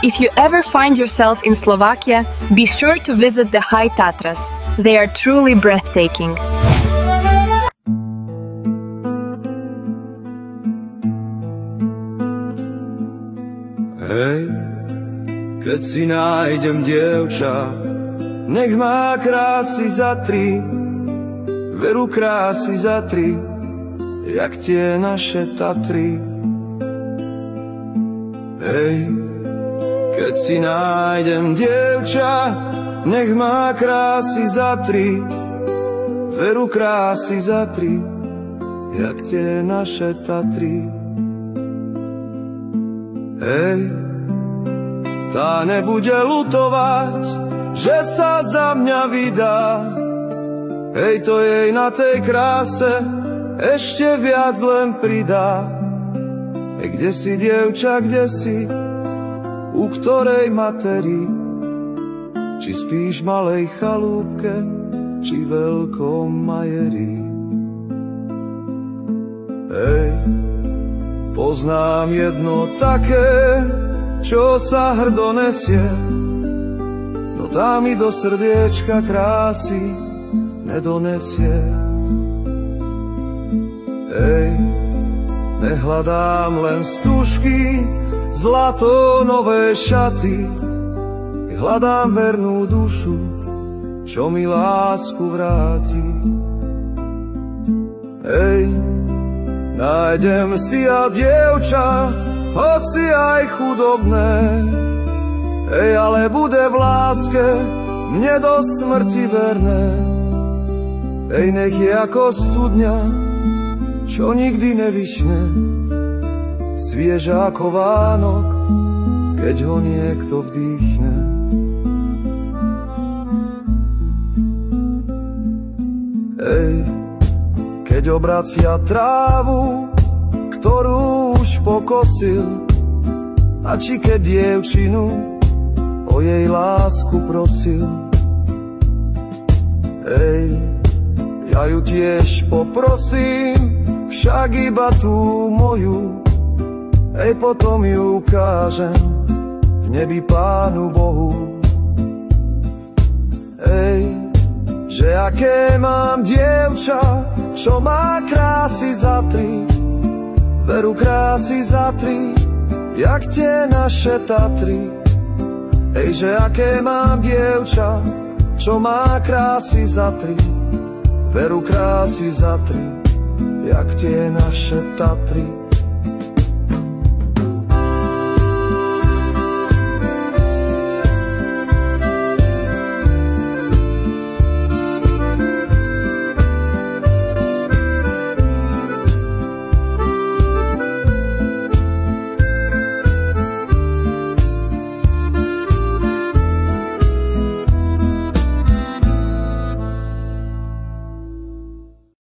If you ever find yourself in Slovakia, be sure to visit the High Tatras. They are truly breathtaking. Hej, keď si nájdem dievča, nech má krásy za 3, veru krásy za 3, jak tie naše Tatry. Hej, keď si nájdem dievča, nech má krásy za 3, veru krásy za 3, jak tie naše Tatry. Hej, tá nebude ľutovať, že sa za mňa vydá. Hej, to jej na tej kráse ešte viac len pridá. Hej, kde si, dievča, kde si, u ktorej materi? Či spíš v malej chalúbke, či veľkom majeri? Hej, poznám jedno také, čo sa hrdo nesie, no tá mi do srdiečka krásy nedonesie. Hej, nehľadám len stužky, zlato, nové šaty, hľadám vernú dušu, čo mi lásku vráti. Hej, nájdem si ja dievča, hoci aj chudobné, hej, ale bude v láske mne do smrti verné. Hej, nech je ako studňa, čo nikdy nevyšne, svieža ako Vánok, keď ho niekto vdýchne. Hej, keď obracia trávu, ktorú už pokosil, a či keď dievčinu o jej lásku prosil. Hej, ja ju tiež poprosím, však iba tú moju, hej, potom ju ukážem v nebi Pánu Bohu. Hej, že aké mám dievča, čo má krásy za 3, veru krásy za 3, jak tie naše Tatry. Hej, že aké mám dievča, čo má krásy za 3, veru krásy za 3, jak tie naše Tatry.